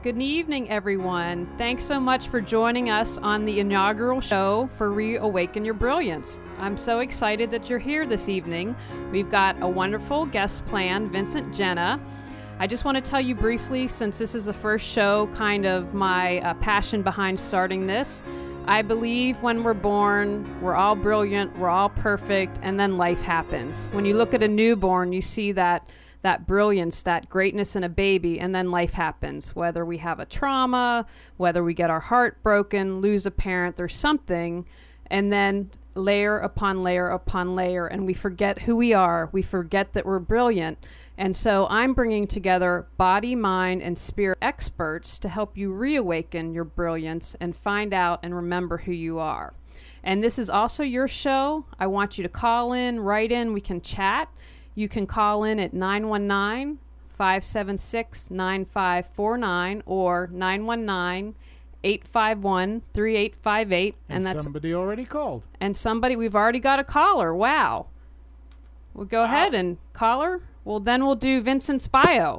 Good evening, everyone. Thanks so much for joining us on the inaugural show for Reawaken Your Brilliance. I'm so excited that you're here this evening. We've got a wonderful guest planned, Vincent Genna. I just want to tell you briefly, since this is the first show, kind of my passion behind starting this. I believe when we're born, we're all brilliant, we're all perfect, and then life happens. When you look at a newborn, you see that brilliance, that greatness in a baby, and then life happens. Whether we have a trauma, whether we get our heart broken, lose a parent, there's something, and then layer upon layer upon layer, and we forget who we are. We forget that we're brilliant. And so I'm bringing together body, mind, and spirit experts to help you reawaken your brilliance and find out and remember who you are. And this is also your show. I want you to call in, write in, we can chat. You can call in at 919-576-9549 or 919-851-3858. And that's somebody already called. And we've already got a caller. Wow. We'll go ahead and caller. Well, then we'll do Vincent's bio.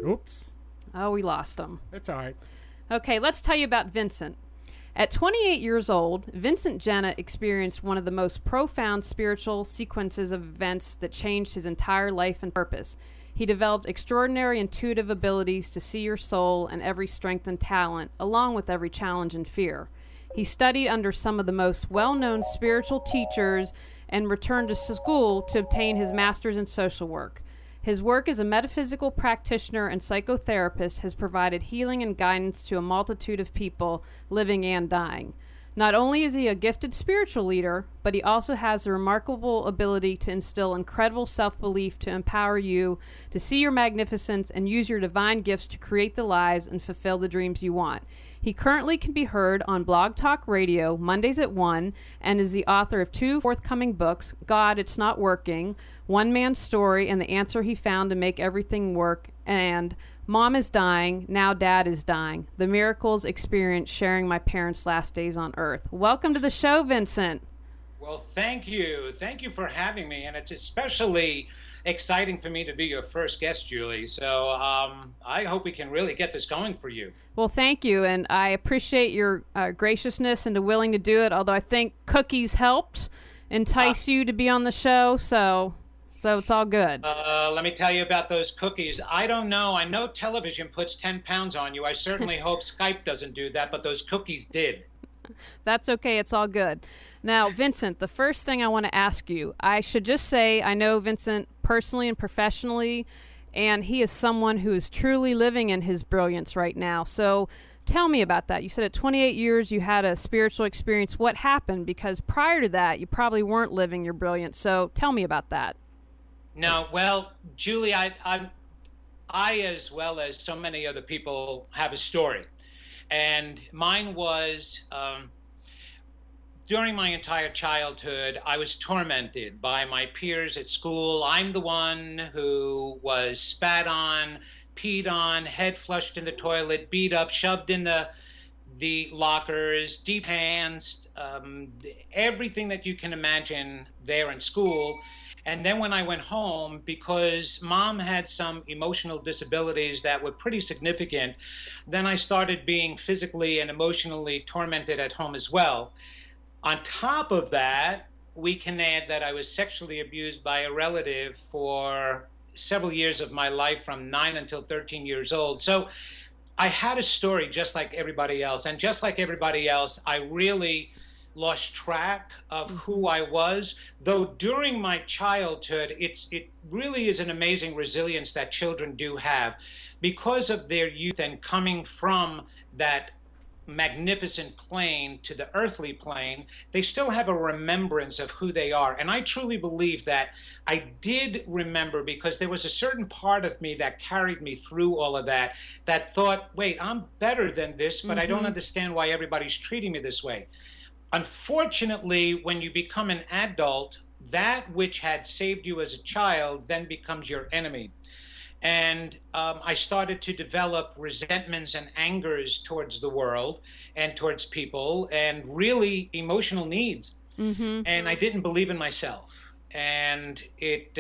Oops. Oh, we lost him. That's all right. Okay, let's tell you about Vincent. At 28 years old, Vincent Jenna experienced one of the most profound spiritual sequences of events that changed his entire life and purpose. He developed extraordinary intuitive abilities to see your soul and every strength and talent, along with every challenge and fear. He studied under some of the most well-known spiritual teachers and returned to school to obtain his master's in social work. His work as a metaphysical practitioner and psychotherapist has provided healing and guidance to a multitude of people, living and dying. Not only is he a gifted spiritual leader, but he also has the remarkable ability to instill incredible self-belief to empower you to see your magnificence and use your divine gifts to create the lives and fulfill the dreams you want. He currently can be heard on Blog Talk Radio Mondays at 1 and is the author of 2 forthcoming books, God, It's Not Working, One Man's Story and the Answer He Found to Make Everything Work, and Mom is Dying, Now Dad is Dying, The Miracles Experienced Sharing My Parents' Last Days on Earth. Welcome to the show, Vincent. Well, thank you. Thank you for having me, and it's especially exciting for me to be your first guest, Julie. So I hope we can really get this going for you. Well, thank you, and I appreciate your graciousness and the willing to do it, although I think cookies helped entice you to be on the show, so it's all good. Let me tell you about those cookies. I don't know. I know television puts 10 pounds on you. I certainly hope Skype doesn't do that, but those cookies did. That's okay. It's all good. Now, Vincent, the first thing I want to ask you, I should just say I know Vincent personally and professionally, and he is someone who is truly living in his brilliance right now. So tell me about that. You said at 28 years you had a spiritual experience. What happened? Because prior to that, you probably weren't living your brilliance. So tell me about that. No, well, Julie, I as well as so many other people have a story. And mine was, during my entire childhood, I was tormented by my peers at school. I'm the one who was spat on, peed on, head flushed in the toilet, beat up, shoved in the lockers, deep-pantsed, everything that you can imagine there in school. And then when I went home, because Mom had some emotional disabilities that were pretty significant, then I started being physically and emotionally tormented at home as well. On top of that, we can add that I was sexually abused by a relative for several years of my life, from 9 until 13 years old. So I had a story just like everybody else. And just like everybody else, I really lost track of who I was, though during my childhood, it really is an amazing resilience that children do have. Because of their youth and coming from that magnificent plane to the earthly plane, they still have a remembrance of who they are. And I truly believe that I did remember, because there was a certain part of me that carried me through all of that, that thought, wait, I'm better than this, but I don't understand why everybody's treating me this way. Unfortunately, when you become an adult, that which had saved you as a child then becomes your enemy. And I started to develop resentments and angers towards the world and towards people, and really emotional needs. And I didn't believe in myself. And it,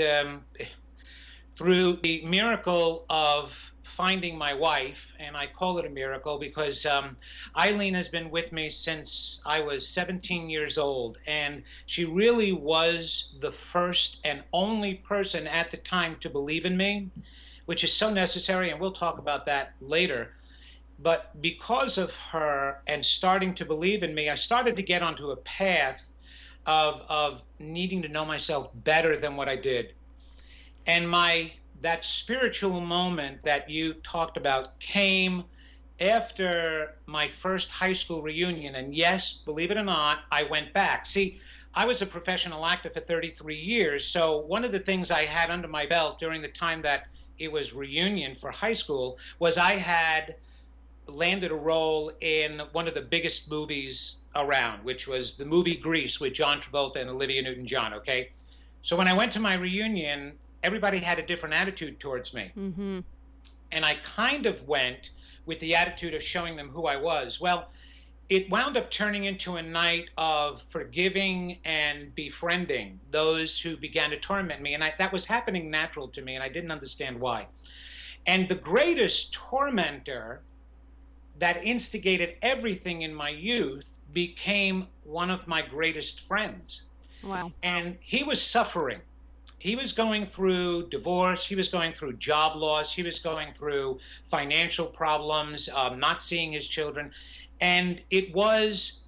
through the miracle of finding my wife, and I call it a miracle because Eileen has been with me since I was 17 years old, and she really was the first and only person at the time to believe in me, which is so necessary, and we'll talk about that later. But because of her and starting to believe in me, I started to get onto a path of needing to know myself better than what I did. And that spiritual moment that you talked about came after my first high school reunion. And yes, believe it or not, I went back. See, I was a professional actor for 33 years. So one of the things I had under my belt during the time that it was reunion for high school was I had landed a role in one of the biggest movies around, which was the movie Grease with John Travolta and Olivia Newton-John, okay? So when I went to my reunion, everybody had a different attitude towards me. Mm-hmm. And I kind of went with the attitude of showing them who I was. Well, it wound up turning into a night of forgiving and befriending those who began to torment me. And that was happening natural to me, and I didn't understand why. And the greatest tormentor that instigated everything in my youth became one of my greatest friends. Wow. And he was suffering. He was going through divorce. He was going through job loss. He was going through financial problems, not seeing his children. And it was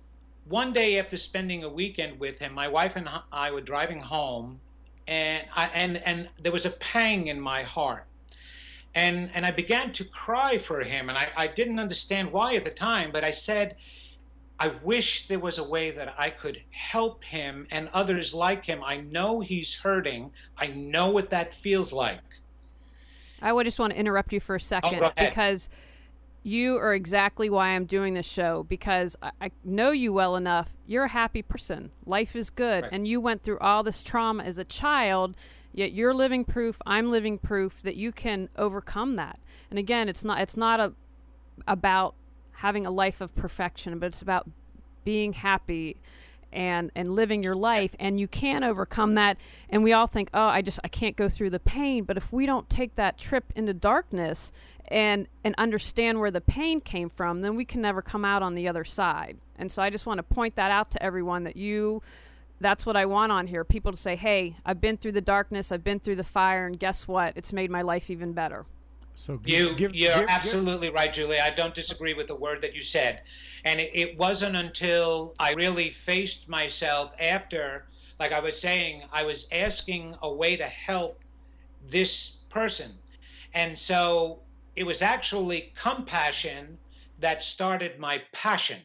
one day after spending a weekend with him, my wife and I were driving home, and there was a pang in my heart. And I began to cry for him. And I didn't understand why at the time, but I said, I wish there was a way that I could help him and others like him. I know he's hurting. I know what that feels like. I would just want to interrupt you for a second because you are exactly why I'm doing this show, because I know you well enough. You're a happy person. Life is good. Right. And you went through all this trauma as a child, yet you're living proof, I'm living proof that you can overcome that. And again, it's not about having a life of perfection, but it's about being happy and living your life, and you can overcome that. And we all think, oh, I can't go through the pain. But if we don't take that trip into darkness and understand where the pain came from, then we can never come out on the other side. And so I just want to point that out to everyone, that that's what I want on here. People to say, hey, I've been through the darkness, I've been through the fire, and guess what? It's made my life even better. So you're absolutely right, Julie. I don't disagree with the word that you said. And it wasn't until I really faced myself after, like I was saying, I was asking a way to help this person. And so it was actually compassion that started my passion.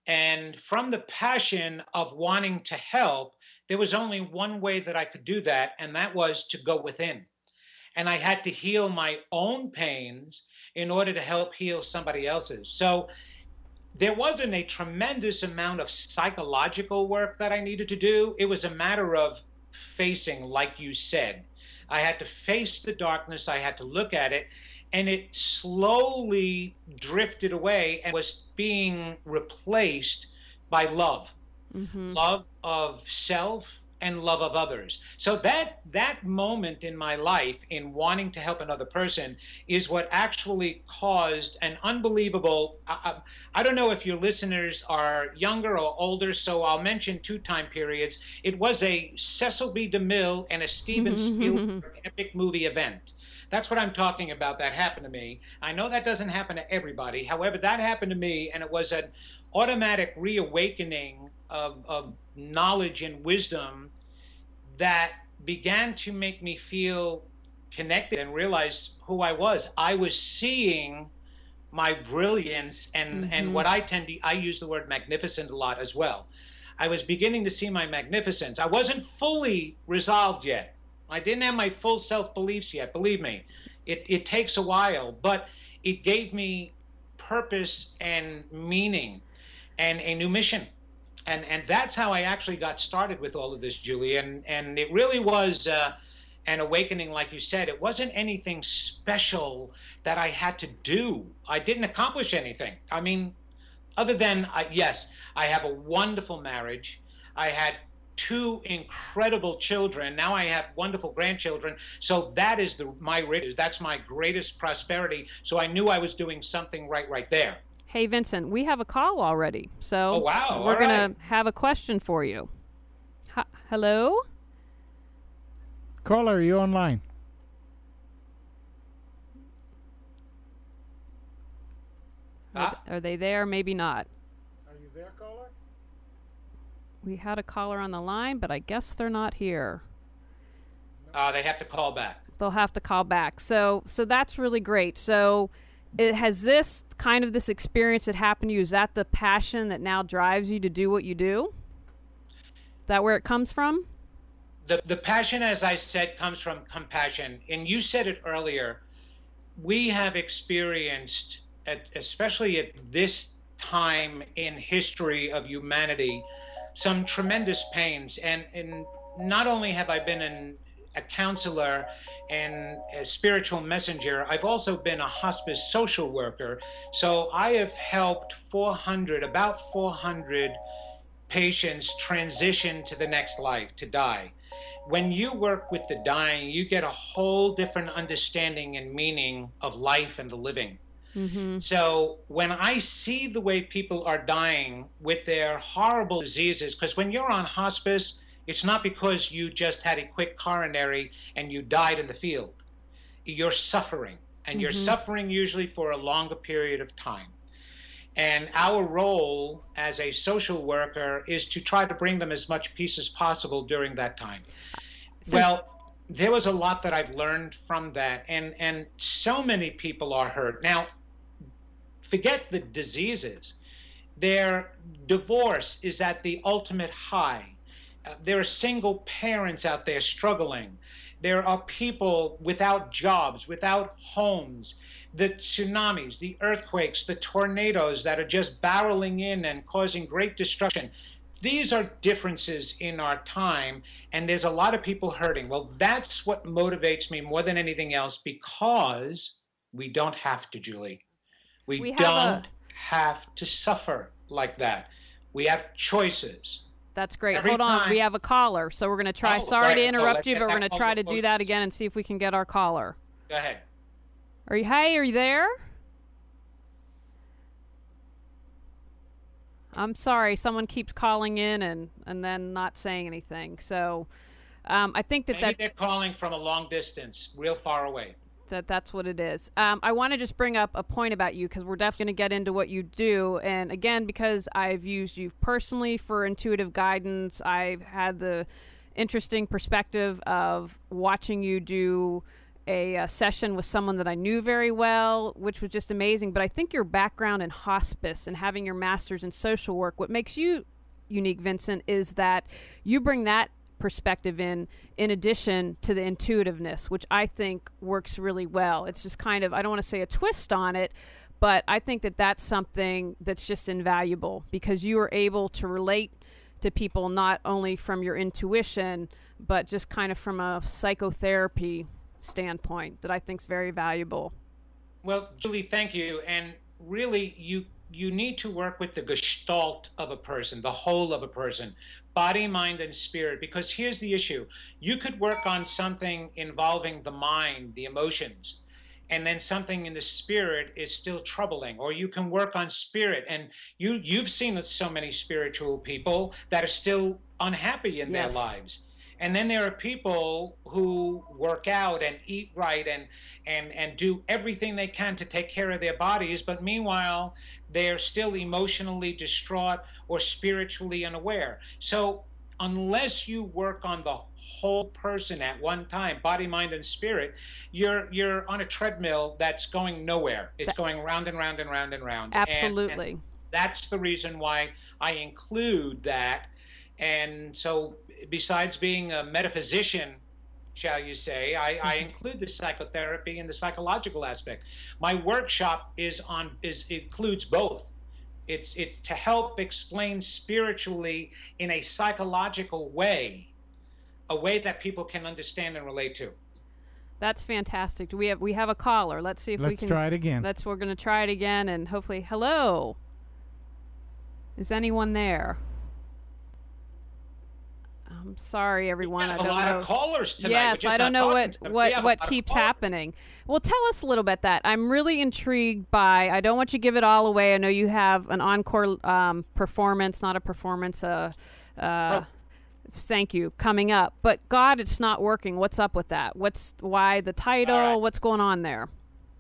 And from the passion of wanting to help, there was only one way that I could do that, and that was to go within. And I had to heal my own pains in order to help heal somebody else's. So there wasn't a tremendous amount of psychological work that I needed to do. It was a matter of facing, like you said. I had to face the darkness. I had to look at it. And it slowly drifted away and was being replaced by love. Mm-hmm. Love of self and love of others. So that moment in my life in wanting to help another person is what actually caused an unbelievable, I don't know if your listeners are younger or older, so I'll mention two time periods. It was a Cecil B. DeMille and a Steven Spielberg epic movie event. That's what I'm talking about. That happened to me. I know that doesn't happen to everybody. However, that happened to me, and it was an automatic reawakening of knowledge and wisdom that began to make me feel connected and realize who I was. I was seeing my brilliance and what I use the word magnificent a lot as well. I was beginning to see my magnificence. I wasn't fully resolved yet. I didn't have my full self-beliefs yet. Believe me, it takes a while, but it gave me purpose and meaning and a new mission. And that's how I actually got started with all of this, Julie. And it really was an awakening, like you said. It wasn't anything special that I had to do. I didn't accomplish anything. I mean, other than, yes, I have a wonderful marriage. I had 2 incredible children. Now I have wonderful grandchildren. So that is my riches. That's my greatest prosperity. So I knew I was doing something right there. Hey, Vincent, we have a call already. So Oh, wow. we're All going to have a question for you. Hello? Caller, are you online? Are they there? Maybe not. Are you there, caller? We had a caller on the line, but I guess they're not here. They have to call back. They'll have to call back. So that's really great. So has this experience that happened to you, is that the passion that now drives you to do what you do? Is that where it comes from? The passion, as I said, comes from compassion. And you said it earlier. We have experienced, especially at this time in history of humanity, some tremendous pains. And not only have I been a counselor and a spiritual messenger, I've also been a hospice social worker. So I have helped about 400 patients transition to the next life, to die. When you work with the dying, you get a whole different understanding and meaning of life and the living. Mm-hmm. So when I see the way people are dying with their horrible diseases, because when you're on hospice, it's not because you just had a quick coronary and you died in the field. You're suffering, and you're suffering usually for a longer period of time. And our role as a social worker is to try to bring them as much peace as possible during that time. Well, there was a lot that I've learned from that, and so many people are hurt. Now, forget the diseases. Their divorce is at the ultimate high. There are single parents out there struggling. There are people without jobs, without homes. The tsunamis, the earthquakes, the tornadoes that are just barreling in and causing great destruction. These are differences in our time, and there's a lot of people hurting. Well, that's what motivates me more than anything else, because we don't have to, Julie. We don't have to suffer like that. We have choices. That's great. Hold on. We have a caller, so we're going to try. Sorry to interrupt you, but we're going to try to do that again and see if we can get our caller. Go ahead. Are you there? I'm sorry. Someone keeps calling in and then not saying anything. So I think Maybe they're calling from a long distance, real far away. That's what it is. I want to just bring up a point about you, because we're definitely going to get into what you do. And again, because I've used you personally for intuitive guidance, I've had the interesting perspective of watching you do a session with someone that I knew very well, which was just amazing. But I think your background in hospice and having your master's in social work, what makes you unique, Vincent, is that you bring that perspective in addition to the intuitiveness, which I think works really well. It's just kind of, I don't want to say a twist on it, but I think that that's something that's just invaluable, because you are able to relate to people not only from your intuition, but just kind of from a psychotherapy standpoint that I think is very valuable. Well, Julie, thank you. And really, you need to work with the gestalt of a person, the whole of a person, body, mind, and spirit. Because here's the issue. You could work on something involving the mind, the emotions, and then something in the spirit is still troubling. Or you can work on spirit. And you've seen so many spiritual people that are still unhappy in their lives. And then there are people who work out and eat right and do everything they can to take care of their bodies, but meanwhile, they're still emotionally distraught or spiritually unaware. So unless you work on the whole person at one time, body, mind, and spirit, you're on a treadmill that's going nowhere. It's going round and round and round and round. Absolutely. And that's the reason why I include that. And so besides being a metaphysician, shall you say, I include the psychotherapy and the psychological aspect. My workshop includes both. It's to help explain spiritually in a psychological way, a way that people can understand and relate to. That's fantastic. We have a caller. Let's see if we can. Let's try it again. We're going to try it again, and hopefully, hello. Is anyone there? I'm sorry, everyone. We I have a don't lot know. of callers tonight. Yes, I don't know what keeps happening. happening. Well, tell us a little bit that. I'm really intrigued by. I don't want you to give it all away. I know you have an encore performance, not a performance. Thank you, coming up. But God, it's not working. What's up with that? Why the title? All right. What's going on there?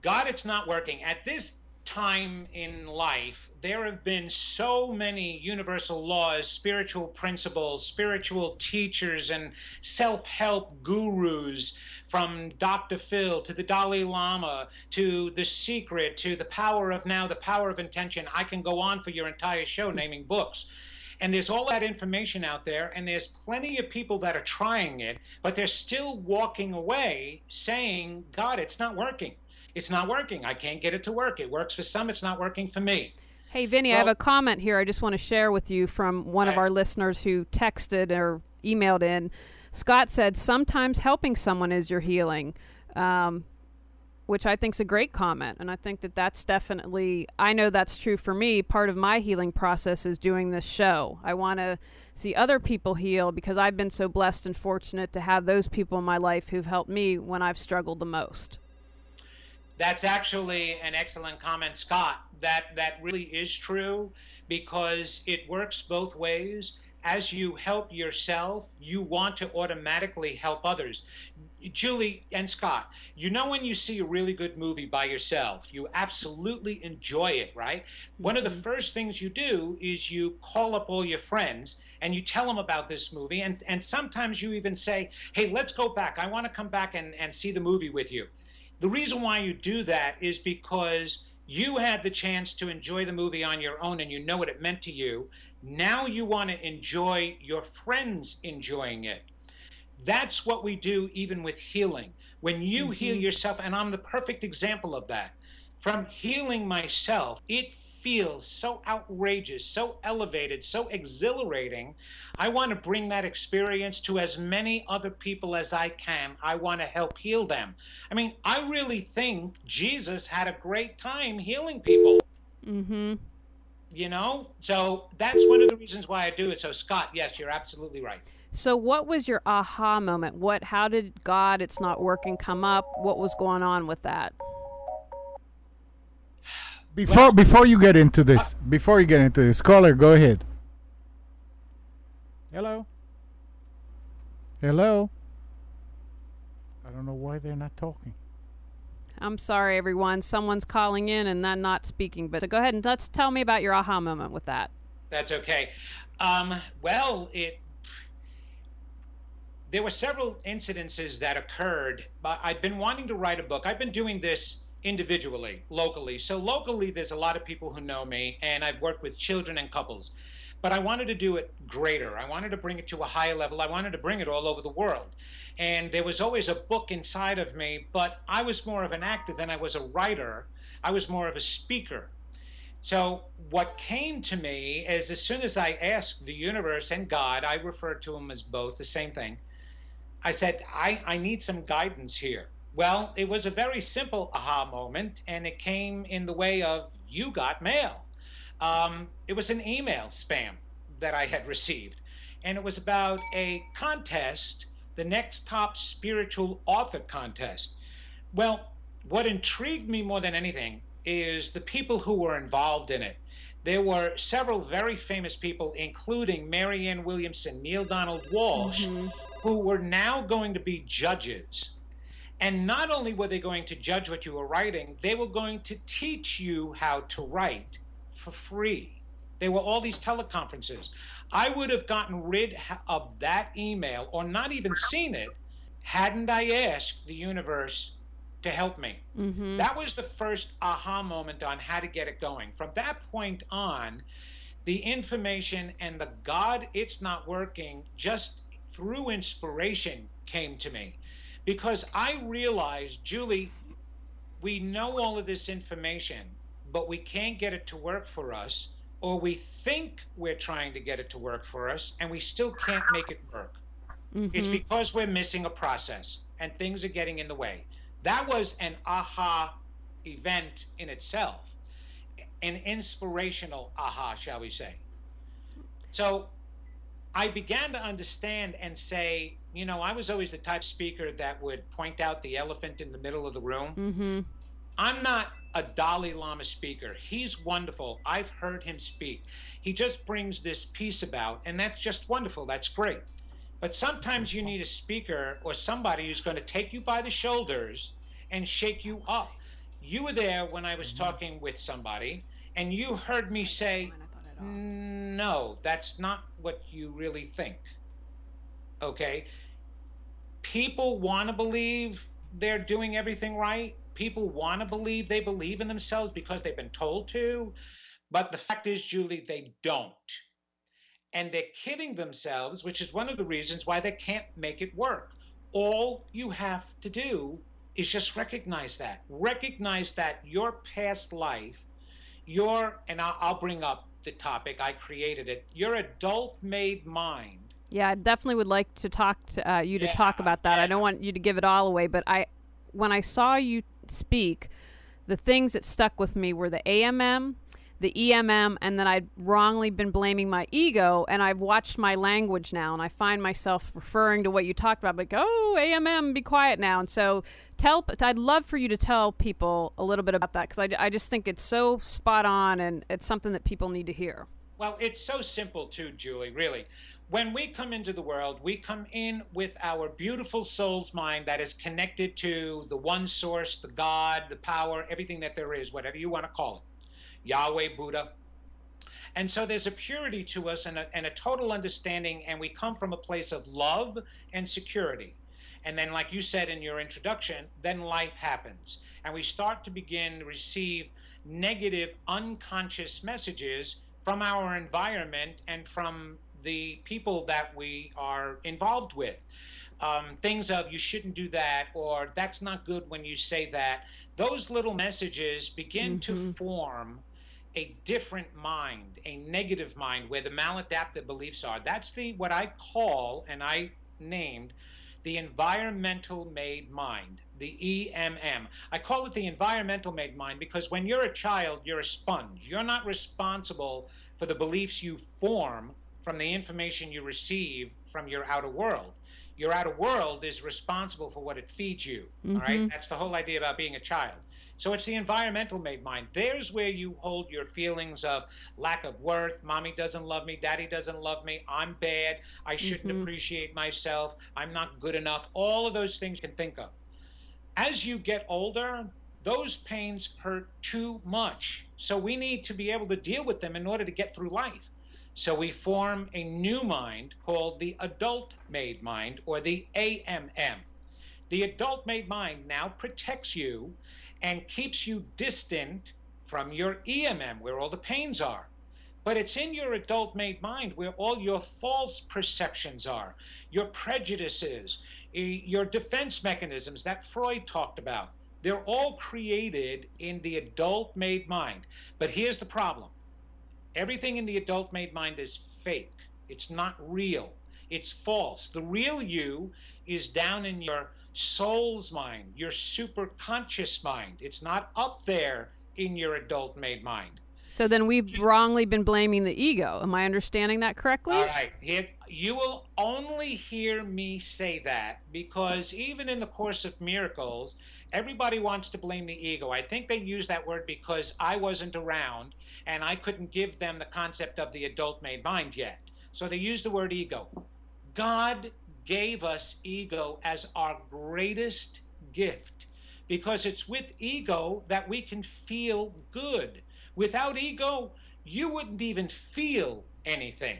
God, it's not working. At this time in life, there have been so many universal laws, spiritual principles, spiritual teachers, and self-help gurus, from Dr. Phil to the Dalai Lama to The Secret to The Power of Now, The Power of Intention. I can go on for your entire show naming books. And there's all that information out there, and there's plenty of people that are trying it, but they're still walking away saying, God, it's not working. It's not working. I can't get it to work. It works for some. It's not working for me. Hey, Vinny, I have a comment here I just want to share with you from one of our listeners who texted or emailed in. Scott said, sometimes helping someone is your healing, which I think is a great comment. And I think that that's definitely, I know that's true for me. Part of my healing process is doing this show. I want to see other people heal because I've been so blessed and fortunate to have those people in my life who've helped me when I've struggled the most. That's actually an excellent comment, Scott. That really is true, because it works both ways. As you help yourself, you want to automatically help others. Julie and Scott, you know when you see a really good movie by yourself, you absolutely enjoy it, right? One of the first things you do is you call up all your friends and you tell them about this movie. And sometimes you even say, hey, let's go back. I want to come back and see the movie with you. The reason why you do that is because you had the chance to enjoy the movie on your own and you know what it meant to you. Now you want to enjoy your friends enjoying it. That's what we do even with healing. When you heal yourself, and I'm the perfect example of that, from healing myself, it feels so outrageous, so elevated, so exhilarating. I want to bring that experience to as many other people as I can. I want to help heal them. I mean, I really think Jesus had a great time healing people. You know? So that's one of the reasons why I do it. So Scott, yes, you're absolutely right. So what was your aha moment? How did God, it's not working, come up? What was going on with that? Before you get into this, caller, go ahead. Hello. I don't know why they're not talking. I'm sorry, everyone. Someone's calling in and then not speaking. But go ahead and tell me about your aha moment with that. That's okay. There were several incidences that occurred. I've been wanting to write a book. I've been doing this individually, locally. So locally, there's a lot of people who know me, and I've worked with children and couples. But I wanted to do it greater. I wanted to bring it to a higher level. I wanted to bring it all over the world. And there was always a book inside of me, but I was more of an actor than I was a writer. I was more of a speaker. So what came to me is, as soon as I asked the universe and God, I refer to them as both the same thing, I said, I need some guidance here. Well, it was a very simple aha moment, and it came in the way of, you got mail. It was an email spam that I had received, and it was about a contest, the Next Top Spiritual Author Contest. Well, what intrigued me more than anything is the people who were involved in it. There were several very famous people, including Marianne Williamson, Neil Donald Walsh, who were now going to be judges. And not only were they going to judge what you were writing, they were going to teach you how to write for free. There were all these teleconferences. I would have gotten rid of that email, or not even seen it, hadn't I asked the universe to help me. That was the first aha moment on how to get it going. From that point on, the information and the God, it's not working, just through inspiration came to me. Because I realized, Julie, we know all of this information, but we can't get it to work for us, or we think we're trying to get it to work for us, and we still can't make it work. It's because we're missing a process, and things are getting in the way. That was an aha event in itself, an inspirational aha, shall we say. So I began to understand and say, you know, I was always the type of speaker that would point out the elephant in the middle of the room. Mm-hmm. I'm not a Dalai Lama speaker. He's wonderful. I've heard him speak. He just brings this peace about, and that's just wonderful. That's great. But sometimes you need a speaker or somebody who's going to take you by the shoulders and shake you up. You were there when I was talking with somebody, and you heard me say, no, that's not what you really think. Okay? People want to believe they're doing everything right. People want to believe they believe in themselves because they've been told to. But the fact is, Julie, they don't. And they're kidding themselves, which is one of the reasons why they can't make it work. All you have to do is just recognize that. Recognize that your past life, and I'll bring up the topic, I created it, your adult-made mind. Yeah, I definitely would like to talk to you to talk about that. I don't want you to give it all away, but when I saw you speak, the things that stuck with me were the AMM, the EMM, and then I'd wrongly been blaming my ego, and I've watched my language now, and I find myself referring to what you talked about, like, oh, AMM, be quiet now. And so I'd love for you to tell people a little bit about that, because I just think it's so spot on, and it's something that people need to hear. Well, it's so simple too, Julie, really. When we come into the world, we come in with our beautiful soul's mind that is connected to the one source, the God, the power, everything that there is, whatever you want to call it. Yahweh, Buddha. And so there's a purity to us and a total understanding, and we come from a place of love and security. And then, like you said in your introduction, then life happens. And we start to begin to receive negative, unconscious messages from our environment and from the people that we are involved with. Things of, you shouldn't do that, or that's not good when you say that. Those little messages begin to form a different mind, a negative mind, where the maladaptive beliefs are. That's what I call, and I named, the environmental made mind, the EMM. I call it the environmental made mind because when you're a child, you're a sponge. You're not responsible for the beliefs you form from the information you receive from your outer world. Your outer world is responsible for what it feeds you. All right? That's the whole idea about being a child. So it's the environmental made mind. There's where you hold your feelings of lack of worth. Mommy doesn't love me. Daddy doesn't love me. I'm bad. I shouldn't appreciate myself. I'm not good enough. All of those things you can think of. As you get older, those pains hurt too much. So we need to be able to deal with them in order to get through life. So we form a new mind called the adult-made mind, or the AMM. The adult-made mind now protects you and keeps you distant from your EMM, where all the pains are. But it's in your adult-made mind where all your false perceptions are, your prejudices, your defense mechanisms that Freud talked about. They're all created in the adult-made mind. But here's the problem. Everything in the adult-made mind is fake. It's not real. It's false. The real you is down in your soul's mind, your superconscious mind. It's not up there in your adult-made mind. So then we've wrongly been blaming the ego. Am I understanding that correctly? All right. You will only hear me say that because even in the Course of Miracles, everybody wants to blame the ego. I think they use that word because I wasn't around and I couldn't give them the concept of the adult-made mind yet. So they use the word ego. God gave us ego as our greatest gift because it's with ego that we can feel good. Without ego, you wouldn't even feel anything.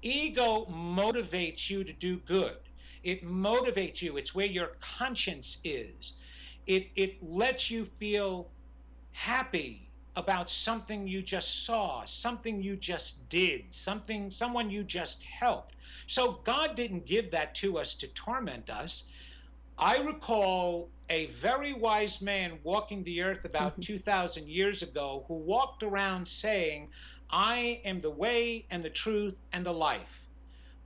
Ego motivates you to do good. It motivates you. It's where your conscience is. It lets you feel happy about something you just saw, something you just did, someone you just helped. So God didn't give that to us to torment us. I recall a very wise man walking the earth about 2,000 years ago who walked around saying, I am the way and the truth and the life.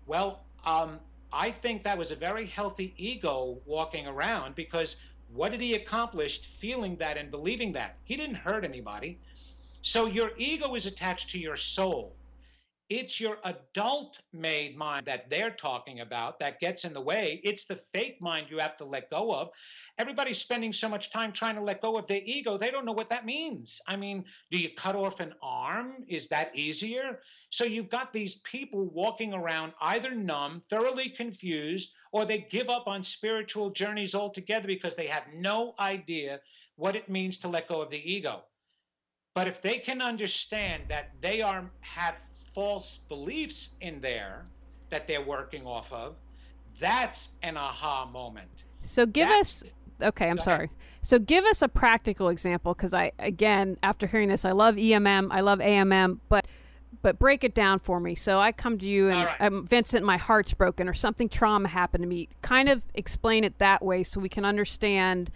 Well, I think that was a very healthy ego walking around because what did he accomplish feeling that and believing that? He didn't hurt anybody. So your ego is attached to your soul. It's your adult made mind that they're talking about that gets in the way. It's the fake mind you have to let go of. Everybody's spending so much time trying to let go of their ego, they don't know what that means. I mean, do you cut off an arm? Is that easier? So you've got these people walking around either numb, thoroughly confused, or they give up on spiritual journeys altogether because they have no idea what it means to let go of the ego. But if they can understand that they have false beliefs in there that they're working off of, that's an aha moment. So give us, okay, I'm sorry. So give us a practical example, because again, after hearing this, I love EMM, I love AMM, but break it down for me. So I come to you and right. Vincent, my heart's broken or something trauma happened to me. Kind of explain it that way so we can understand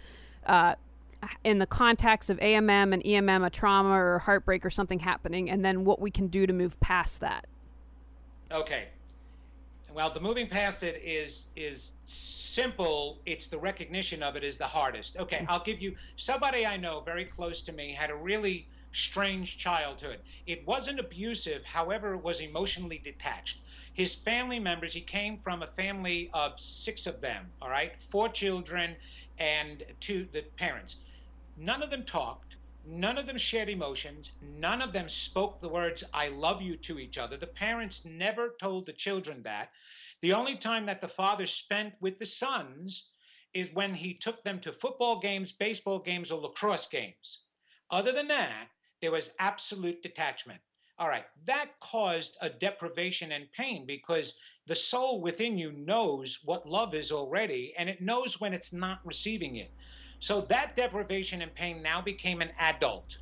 in the context of AMM and EMM, a trauma or a heartbreak or something happening, and then what we can do to move past that. Okay. Well, the moving past it is simple. It's the recognition of it is the hardest. Okay, I'll give you somebody I know very close to me had a really strange childhood. It wasn't abusive, however, it was emotionally detached. His family members, he came from a family of 6 of them, all right? 4 children and 2 the parents. None of them talked. None of them shared emotions. None of them spoke the words, I love you to each other. The parents never told the children that. The only time that the father spent with the sons is when he took them to football games, baseball games, or lacrosse games. Other than that, there was absolute detachment. All right, that caused a deprivation and pain because the soul within you knows what love is already, and it knows when it's not receiving it. So that deprivation and pain now became an adult.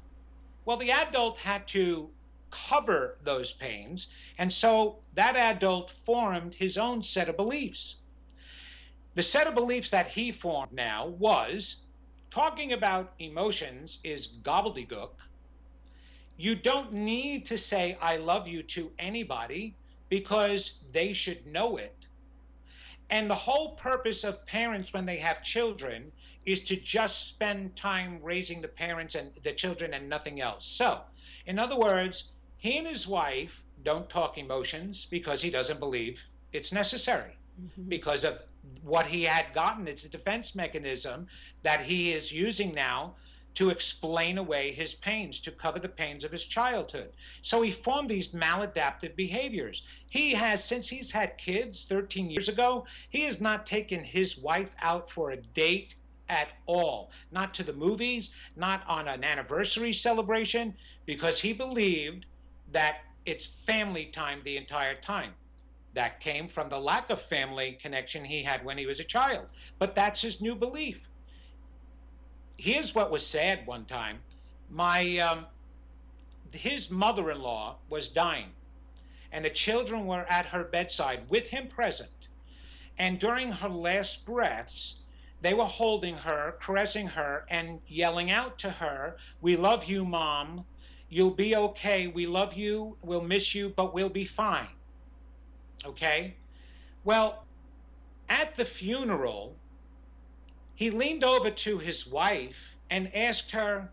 Well, the adult had to cover those pains, and so that adult formed his own set of beliefs. The set of beliefs that he formed now was talking about emotions is gobbledygook. You don't need to say, I love you to anybody because they should know it. And the whole purpose of parents when they have children is to just spend time raising the parents and the children and nothing else. So, in other words, he and his wife don't talk emotions because he doesn't believe it's necessary because of what he had gotten. It's a defense mechanism that he is using now to explain away his pains, to cover the pains of his childhood. So he formed these maladaptive behaviors. He has, since he's had kids 13 years ago, he has not taken his wife out for a date at all. Not to the movies, not on an anniversary celebration, because he believed that it's family time the entire time. That came from the lack of family connection he had when he was a child. But that's his new belief. Here's what was sad one time. His mother-in-law was dying, and the children were at her bedside with him present. And during her last breaths, they were holding her, caressing her, and yelling out to her, we love you, Mom. You'll be okay. We love you. We'll miss you, but we'll be fine. Okay? Well, at the funeral, he leaned over to his wife and asked her,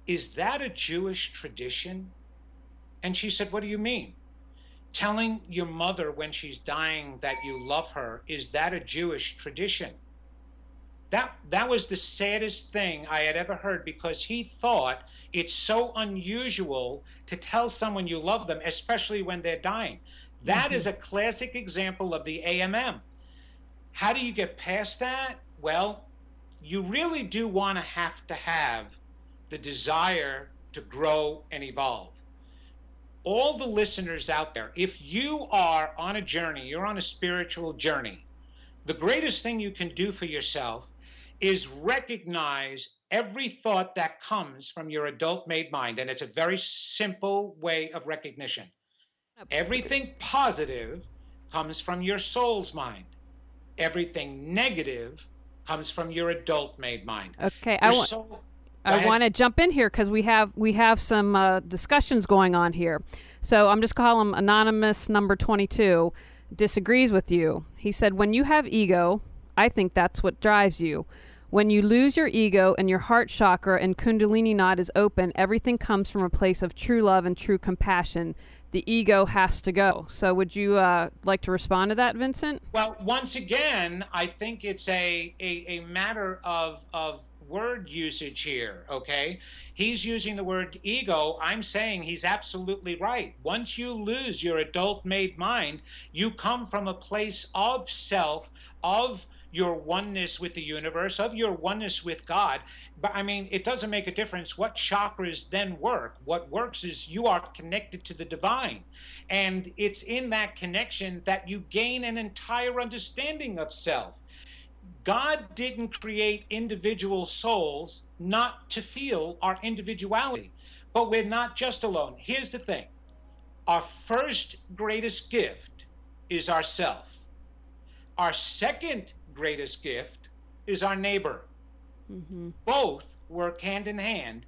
is that a Jewish tradition? And she said, what do you mean? Telling your mother when she's dying that you love her, is that a Jewish tradition? That was the saddest thing I had ever heard, because he thought it's so unusual to tell someone you love them, especially when they're dying. That is a classic example of the AMM. How do you get past that? Well, you really do want to have the desire to grow and evolve. All the listeners out there, if you are on a journey, you're on a spiritual journey, the greatest thing you can do for yourself is recognize every thought that comes from your adult-made mind. And it's a very simple way of recognition. Everything positive comes from your soul's mind. Everything negative comes from your adult-made mind. Okay, I want to jump in here because we have some discussions going on here. So I'm just calling him Anonymous number 22, disagrees with you. He said, when you have ego, I think that's what drives you. When you lose your ego and your heart chakra and kundalini knot is open, everything comes from a place of true love and true compassion. The ego has to go. So would you like to respond to that, Vincent? Well, once again, I think it's a matter of word usage here, okay? He's using the word ego. I'm saying he's absolutely right. Once you lose your adult-made mind, you come from a place of self, of your oneness with the universe, of your oneness with God. But I mean, it doesn't make a difference what chakras then work. What works is you are connected to the divine. And it's in that connection that you gain an entire understanding of self. God didn't create individual souls not to feel our individuality. But we're not just alone. Here's the thing. Our first greatest gift is ourself. Our second greatest gift is our neighbor. Both work hand in hand,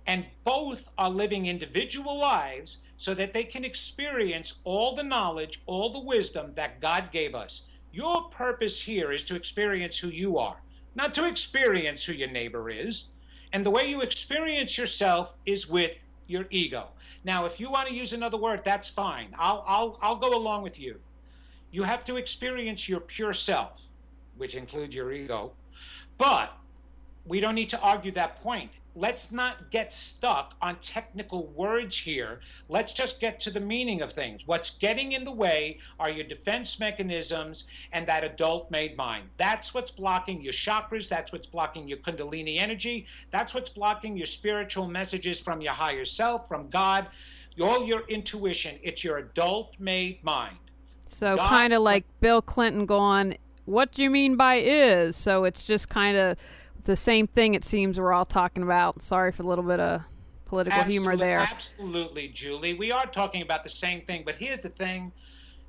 and both are living individual lives so that they can experience all the knowledge, all the wisdom that God gave us. Your purpose here is to experience who you are, not to experience who your neighbor is. And the way you experience yourself is with your ego. Now, if you want to use another word, that's fine. I'll go along with you. You have to experience your pure self, which includes your ego. But we don't need to argue that point. Let's not get stuck on technical words here. Let's just get to the meaning of things. What's getting in the way are your defense mechanisms and that adult-made mind. That's what's blocking your chakras. That's what's blocking your kundalini energy. That's what's blocking your spiritual messages from your higher self, from God, all your intuition. It's your adult-made mind. So kind of like Bill Clinton going, what do you mean by is? So it's just kind of the same thing, it seems, we're all talking about. Sorry for a little bit of political humor there. Absolutely, Julie. We are talking about the same thing. But here's the thing.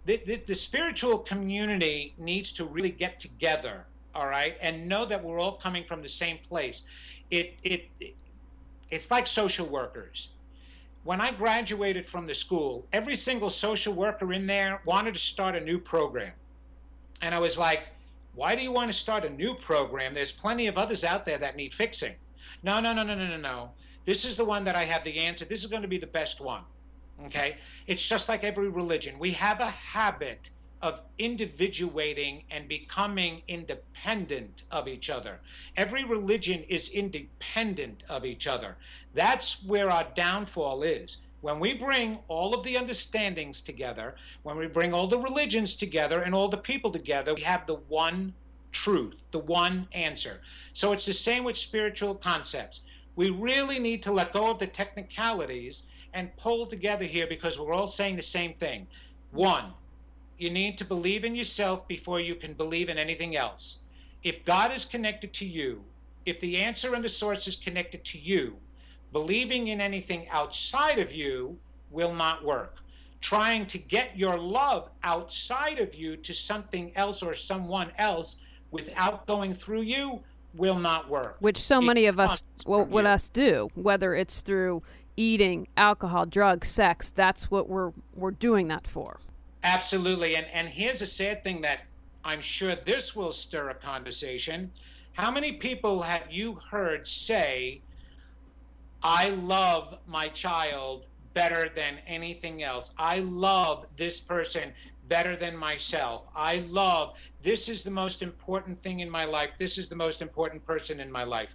The spiritual community needs to really get together, all right, and know that we're all coming from the same place. It's like social workers. When I graduated from the school, every single social worker in there wanted to start a new program. And I was like, why do you want to start a new program? There's plenty of others out there that need fixing. No. This is the one that I have the answer. This is going to be the best one. Okay? It's just like every religion. We have a habit of individuating and becoming independent of each other. Every religion is independent of each other. That's where our downfall is. When we bring all of the understandings together, when we bring all the religions together and all the people together, we have the one truth, the one answer. So it's the same with spiritual concepts. We really need to let go of the technicalities and pull together here because we're all saying the same thing. One, you need to believe in yourself before you can believe in anything else. If God is connected to you, if the answer and the source is connected to you, believing in anything outside of you will not work. Trying to get your love outside of you to something else or someone else without going through you will not work. Which so many of us, what us do, whether it's through eating, alcohol, drugs, sex, that's what we're doing that for. Absolutely. And here's a sad thing that I'm sure this will stir a conversation. How many people have you heard say, I love my child better than anything else. I love this person better than myself. This is the most important thing in my life. This is the most important person in my life.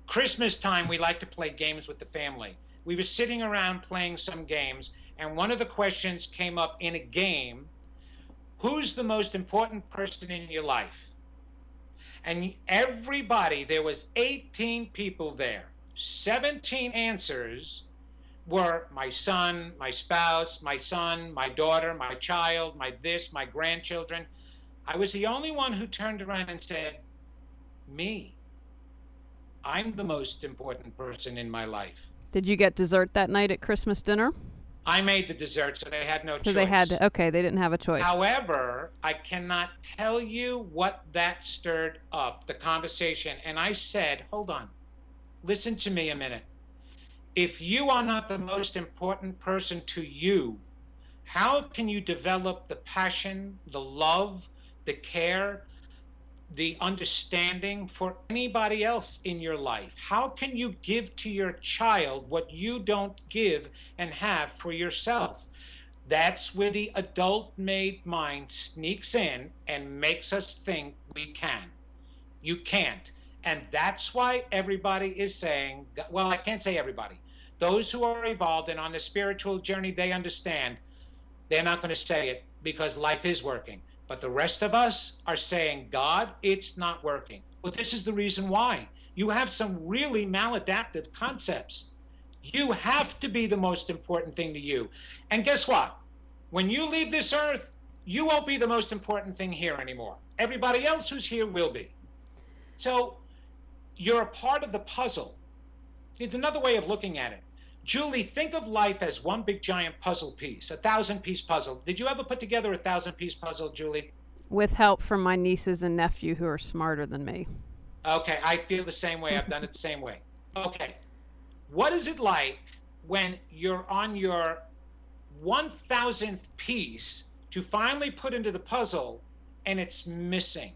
Christmas time, we like to play games with the family. We were sitting around playing some games, and one of the questions came up in a game, who's the most important person in your life? And everybody, there was 18 people there. 17 answers were my son, my spouse, my son, my daughter, my child, my this, my grandchildren. I was the only one who turned around and said, me. I'm the most important person in my life. Did you get dessert that night at Christmas dinner? I made the dessert, so they had no choice. So they had to, okay, they didn't have a choice. However, I cannot tell you what that stirred up, the conversation. And I said, hold on, listen to me a minute. If you are not the most important person to you, how can you develop the passion, the love, the care, the understanding for anybody else in your life. How can you give to your child what you don't give and have for yourself? That's where the adult-made mind sneaks in and makes us think we can. You can't. And that's why everybody is saying, well, I can't say everybody. Those who are evolved and on the spiritual journey, they understand. They're not going to say it because life is working. But the rest of us are saying, God, it's not working. Well, this is the reason why. You have some really maladaptive concepts. You have to be the most important thing to you. And guess what? When you leave this earth, you won't be the most important thing here anymore. Everybody else who's here will be. So you're a part of the puzzle. It's another way of looking at it. Julie, think of life as one big giant puzzle piece, 1,000-piece puzzle. Did you ever put together a 1,000-piece puzzle, Julie? With help from my nieces and nephew who are smarter than me. Okay, I feel the same way. I've done it the same way. Okay, what is it like when you're on your 1,000th piece to finally put into the puzzle and it's missing?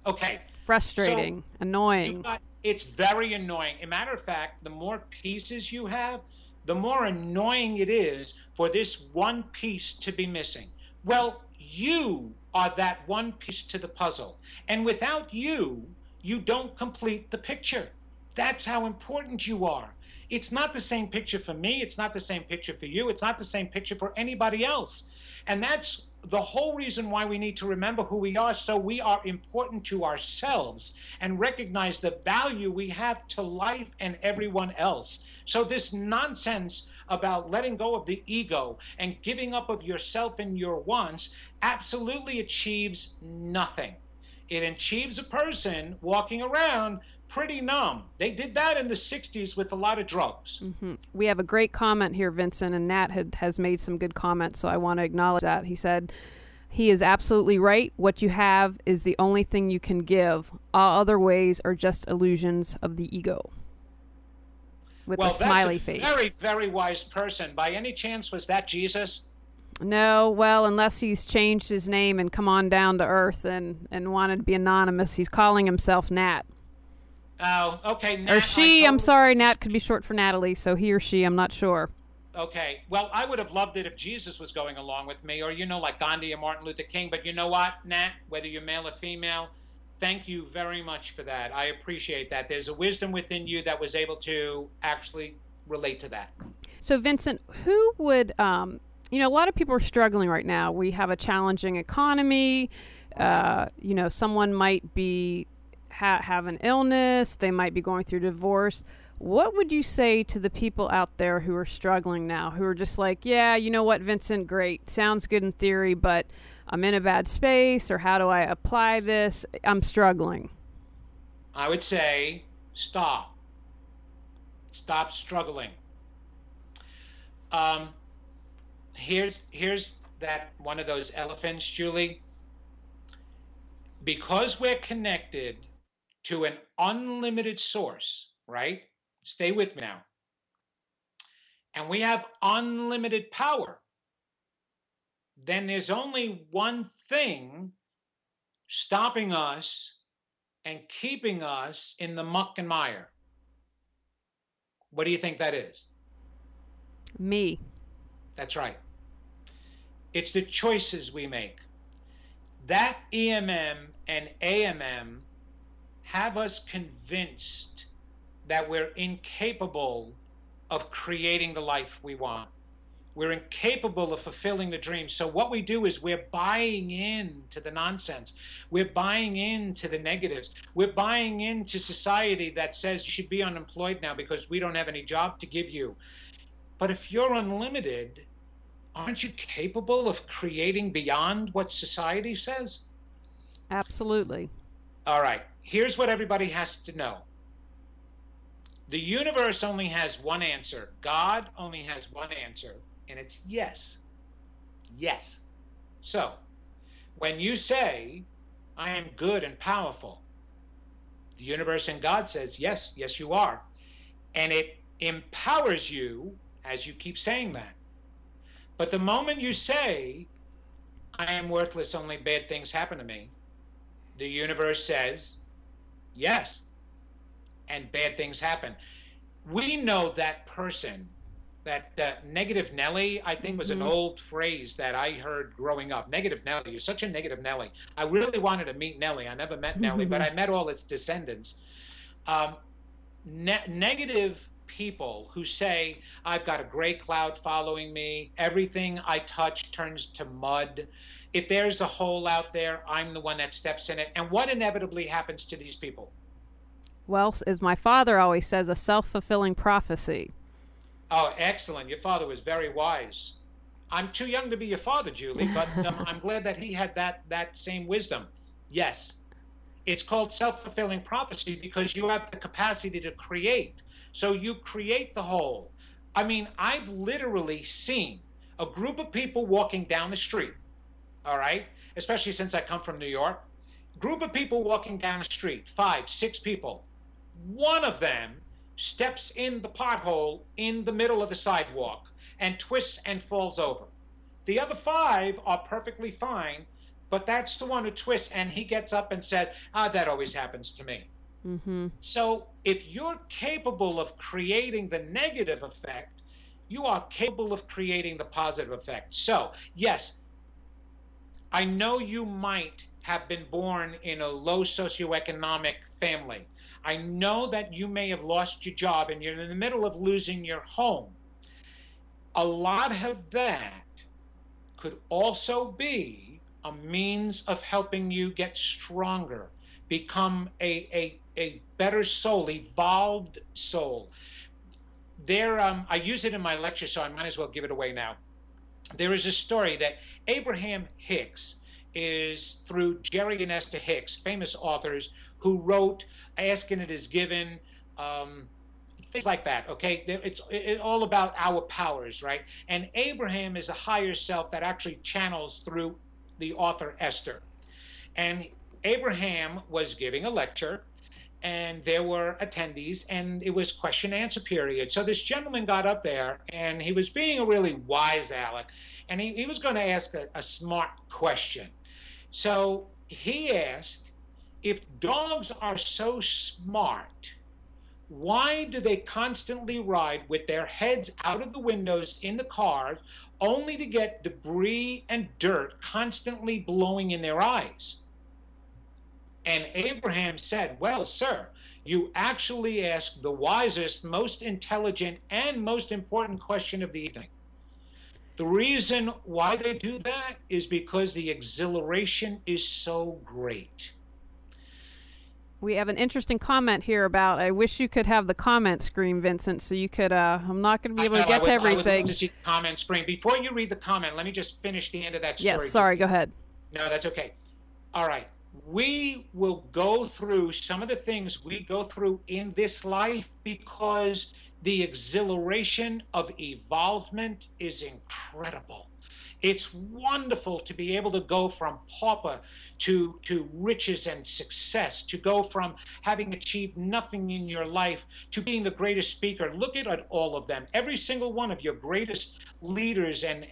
Okay. Frustrating, so annoying. It's very annoying. As a matter of fact, the more pieces you have, the more annoying it is for this one piece to be missing. Well, you are that one piece to the puzzle. And without you, you don't complete the picture. That's how important you are. It's not the same picture for me. It's not the same picture for you. It's not the same picture for anybody else. And that's the whole reason why we need to remember who we are, so we are important to ourselves and recognize the value we have to life and everyone else. So this nonsense about letting go of the ego and giving up of yourself and your wants absolutely achieves nothing. It achieves a person walking around pretty numb. They did that in the 60s with a lot of drugs. Mm-hmm. We have a great comment here, Vincent, and Nat has made some good comments, so I want to acknowledge that. He said, he is absolutely right. What you have is the only thing you can give. All other ways are just illusions of the ego. With a smiley face. Well, that's a very, very wise person. By any chance, was that Jesus? No, well, unless he's changed his name and come on down to earth and wanted to be anonymous. He's calling himself Nat. Oh, okay. Nat, or she, I'm sorry, Nat could be short for Natalie, so he or she, I'm not sure. Okay, well, I would have loved it if Jesus was going along with me, or, like Gandhi or Martin Luther King, but you know what, Nat, whether you're male or female, thank you very much for that. I appreciate that. There's a wisdom within you that was able to actually relate to that. So, Vincent, who would, a lot of people are struggling right now. We have a challenging economy. Someone might be have an illness. They might be going through divorce. What would you say to the people out there who are struggling now, who are just like, yeah, you know what, Vincent, great. Sounds good in theory, but I'm in a bad space, or how do I apply this? I'm struggling. I would say stop. Stop struggling. Here's that one of those elephants, Julie. Because we're connected to an unlimited source, right? Stay with me now. And we have unlimited power. Then there's only one thing stopping us and keeping us in the muck and mire. What do you think that is? Me. That's right. It's the choices we make. That EMM and AMM have us convinced that we're incapable of creating the life we want. We're incapable of fulfilling the dream. So what we do is we're buying into the nonsense. We're buying into the negatives. We're buying into society that says you should be unemployed now because we don't have any job to give you. But if you're unlimited, aren't you capable of creating beyond what society says? Absolutely. All right. Here's what everybody has to know. The universe only has one answer. God only has one answer, and it's yes. Yes. So, when you say, I am good and powerful, the universe and God says, yes, yes, you are. And it empowers you as you keep saying that. But the moment you say, I am worthless, only bad things happen to me, the universe says yes, and bad things happen. We know that person, that negative Nelly, I think was an old phrase that I heard growing up. Negative Nelly, you're such a negative Nelly. I really wanted to meet Nelly. I never met Nelly, but I met all its descendants. Negative people who say, I've got a gray cloud following me, everything I touch turns to mud. If there's a hole out there, I'm the one that steps in it. And what inevitably happens to these people? Well, as my father always says, a self-fulfilling prophecy. Oh, excellent. Your father was very wise. I'm too young to be your father, Julie, but I'm glad that he had that same wisdom. Yes. It's called self-fulfilling prophecy because you have the capacity to create. So you create the whole. I mean, I've literally seen a group of people walking down the street, all right? Especially since I come from New York. Group of people walking down the street, 5, 6 people. One of them steps in the pothole in the middle of the sidewalk and twists and falls over. The other 5 are perfectly fine, but that's the one who twists, and he gets up and says, that always happens to me. So if you're capable of creating the negative effect, you are capable of creating the positive effect. So yes, I know you might have been born in a low socioeconomic family. I know that you may have lost your job and you're in the middle of losing your home. A lot of that could also be a means of helping you get stronger, become a better soul, evolved soul. I use it in my lecture, so I might as well give it away now. There is a story that Abraham Hicks is through Jerry and Esther Hicks, famous authors who wrote Ask and It Is Given, things like that, okay? It's all about our powers, right? And Abraham is a higher self that actually channels through the author Esther. And Abraham was giving a lecture, and there were attendees, and it was question and answer period. So this gentleman got up there, and he was being a really wise Alec, and he was going to ask a smart question. So he asked, if dogs are so smart, why do they constantly ride with their heads out of the windows in the cars only to get debris and dirt constantly blowing in their eyes? And Abraham said, well, sir, you actually asked the wisest, most intelligent, and most important question of the evening. The reason why they do that is because the exhilaration is so great. We have an interesting comment here about, I wish you could have the comment screen, Vincent, so you could, I'm not going to be able to get to everything. I would love to see the comment screen. Before you read the comment, let me just finish the end of that story. Yes, sorry, go ahead. No, that's okay. All right. We will go through some of the things we go through in this life because the exhilaration of evolvement is incredible. It's wonderful to be able to go from pauper to riches and success, to go from having achieved nothing in your life to being the greatest speaker. Look at all of them. Every single one of your greatest leaders and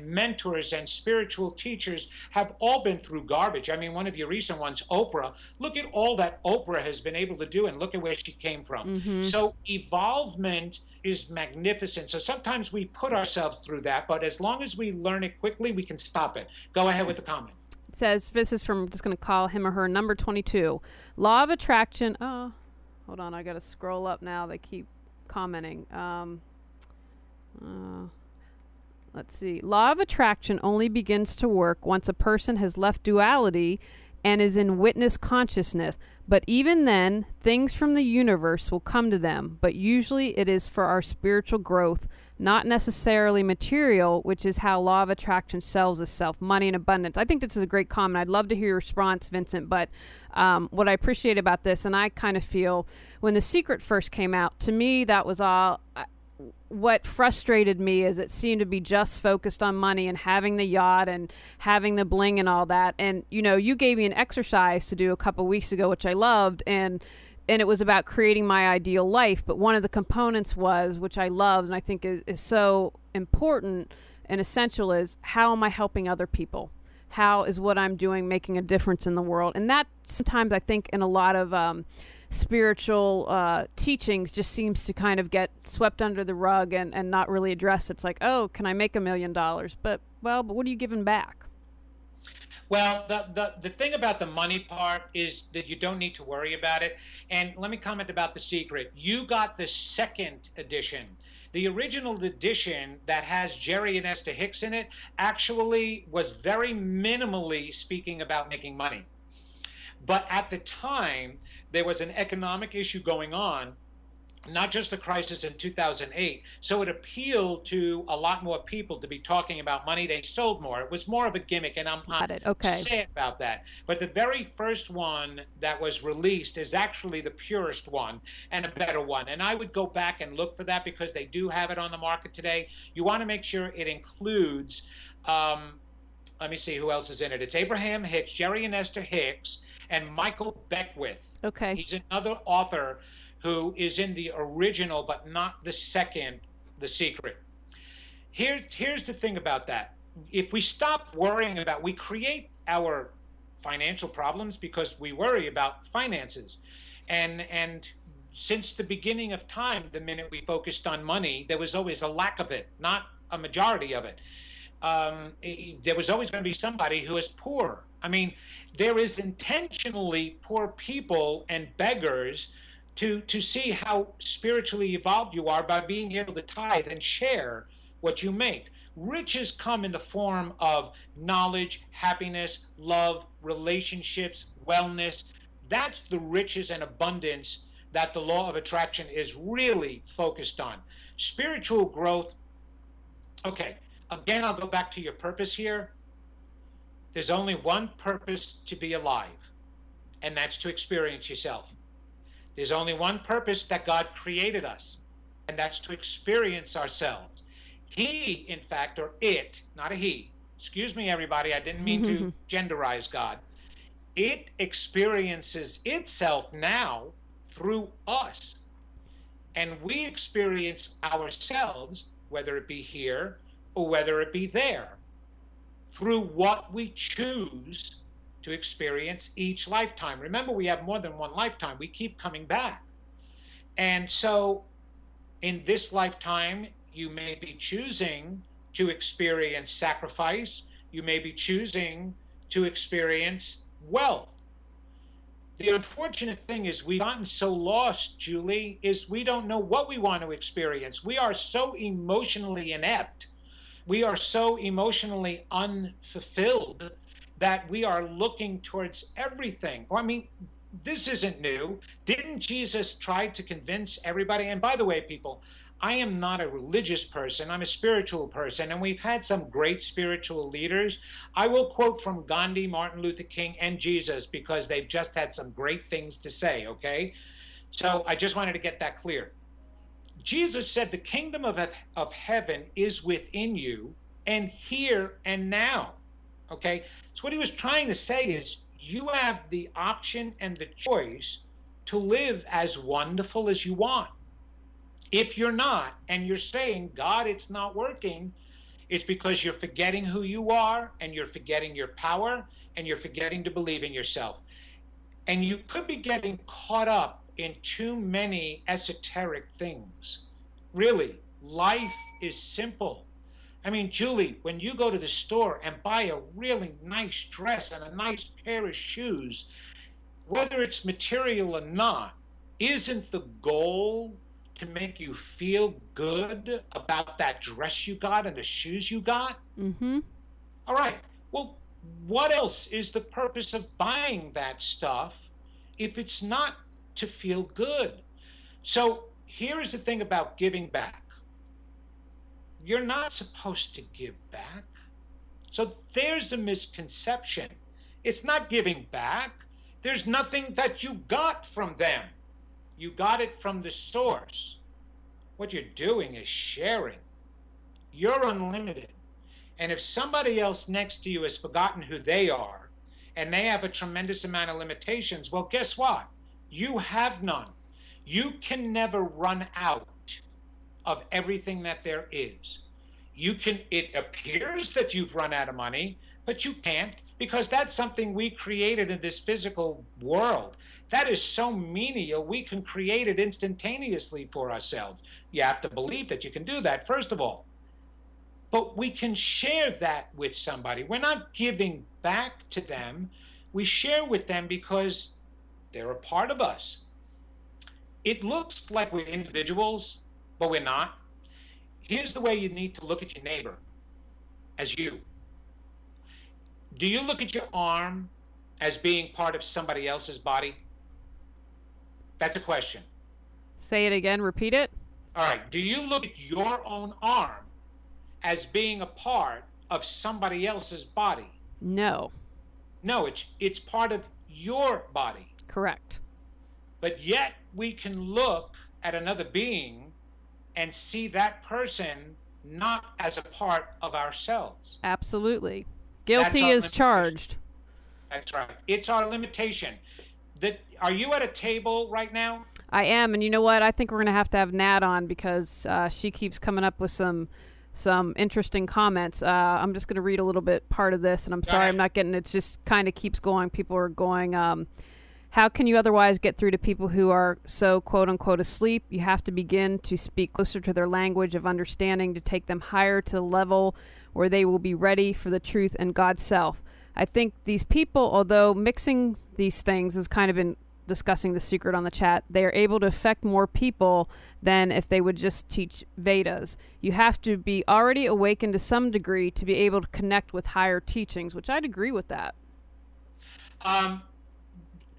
mentors and spiritual teachers have all been through garbage. I mean, one of your recent ones, Oprah, look at all that Oprah has been able to do and look at where she came from. So evolvement is magnificent. So sometimes we put ourselves through that, but as long as we learn it quickly, we can stop it. Go ahead with the comment. It says, this is from, just going to call him or her, number 22. Law of attraction. Oh, hold on. I got to scroll up now. They keep commenting. Let's see. Law of attraction only begins to work once a person has left duality and is in witness consciousness. But even then, things from the universe will come to them. But usually it is for our spiritual growth, not necessarily material, which is how law of attraction sells itself, money and abundance. I think this is a great comment. I'd love to hear your response, Vincent. But what I appreciate about this, and I kind of feel when The Secret first came out, to me, that was all... what frustrated me is it seemed to be just focused on money and having the yacht and having the bling and all that. And, you know, you gave me an exercise to do a couple weeks ago, which I loved. And it was about creating my ideal life. But one of the components was, which I loved and I think is so important and essential, is how am I helping other people? how is what I'm doing making a difference in the world? And that sometimes I think in a lot of spiritual teachings just seems to kind of get swept under the rug and not really addressed. It's like, oh, can I make $1 million? But what are you giving back? Well, the thing about the money part is that you don't need to worry about it. And let me comment about The Secret. You got the second edition. The original edition that has Jerry and Esther Hicks in it actually was very minimally speaking about making money. But at the time, there was an economic issue going on, not just the crisis in 2008. So it appealed to a lot more people to be talking about money. They sold more. It was more of a gimmick, and I'm sad about that. But the very first one that was released is actually the purest one and a better one. And I would go back and look for that because they do have it on the market today. You want to make sure it includes, let me see who else is in it. It's Abraham Hicks, Jerry and Esther Hicks, and Michael Beckwith. Okay. He's another author who is in the original, but not the second, The Secret. Here's the thing about that. If we stop worrying about, we create our financial problems because we worry about finances. And since the beginning of time, the minute we focused on money, there was always a lack of it, not a majority of it. There was always going to be somebody who is poor. I mean, there is intentionally poor people and beggars to see how spiritually evolved you are by being able to tithe and share what you make. Riches come in the form of knowledge, happiness, love, relationships, wellness. That's the riches and abundance that the law of attraction is really focused on. Spiritual growth, okay, again, I'll go back to your purpose here. There's only one purpose to be alive, and that's to experience yourself. There's only one purpose that God created us, and that's to experience ourselves. He, in fact, or it, not a he. Excuse me, everybody. I didn't mean to genderize God. It experiences itself now through us. And we experience ourselves, whether it be here or whether it be there, through what we choose to experience each lifetime. Remember, we have more than one lifetime. We keep coming back. And so in this lifetime, you may be choosing to experience sacrifice. You may be choosing to experience wealth. The unfortunate thing is we've gotten so lost, Julie, is we don't know what we want to experience. We are so emotionally inept. We are so emotionally unfulfilled that we are looking towards everything. I mean, this isn't new. Didn't Jesus try to convince everybody? And by the way, people, I am not a religious person. I'm a spiritual person, and we've had some great spiritual leaders. I will quote from Gandhi, Martin Luther King, and Jesus because they've just had some great things to say, okay? So I just wanted to get that clear. Jesus said the kingdom of heaven is within you and here and now, okay? So what he was trying to say is you have the option and the choice to live as wonderful as you want. If you're not, and you're saying, God, it's not working, it's because you're forgetting who you are, and you're forgetting your power, and you're forgetting to believe in yourself. And you could be getting caught up in too many esoteric things. Really, life is simple. I mean, Julie, when you go to the store and buy a really nice dress and a nice pair of shoes, whether it's material or not, isn't the goal to make you feel good about that dress you got and the shoes you got? Mm-hmm. All right. Well, what else is the purpose of buying that stuff if it's not to feel good? So here's the thing about giving back. You're not supposed to give back. So there's a misconception. It's not giving back. There's nothing that you got from them. You got it from the source. What you're doing is sharing. You're unlimited. And if somebody else next to you has forgotten who they are, and they have a tremendous amount of limitations, well, guess what? You have none. You can never run out of everything that there is. It appears that you've run out of money, but you can't, because that's something we created in this physical world. That is so menial, we can create it instantaneously for ourselves. You have to believe that you can do that, first of all. But we can share that with somebody. We're not giving back to them. We share with them because they're a part of us. It looks like we're individuals, but we're not. Here's the way you need to look at your neighbor as you. Do you look at your arm as being part of somebody else's body? That's a question. Say it again. Repeat it. All right. Do you look at your own arm as being a part of somebody else's body? No. No, it's part of your body. Correct. But yet we can look at another being and see that person not as a part of ourselves. Absolutely. Guilty is charged. That's right. It's our limitation. Are you at a table right now? I am, and you know what? I think we're going to have Nat on because she keeps coming up with some interesting comments. I'm just going to read a little bit part of this, and I'm sorry I'm not getting it. Just kind of keeps going. People are going, how can you otherwise get through to people who are so quote-unquote asleep? You have to begin to speak closer to their language of understanding to take them higher to the level where they will be ready for the truth and God's self. I think these people, although mixing these things has kind of been discussing the secret on the chat, they are able to affect more people than if they would just teach Vedas. You have to be already awakened to some degree to be able to connect with higher teachings, which I'd agree with that.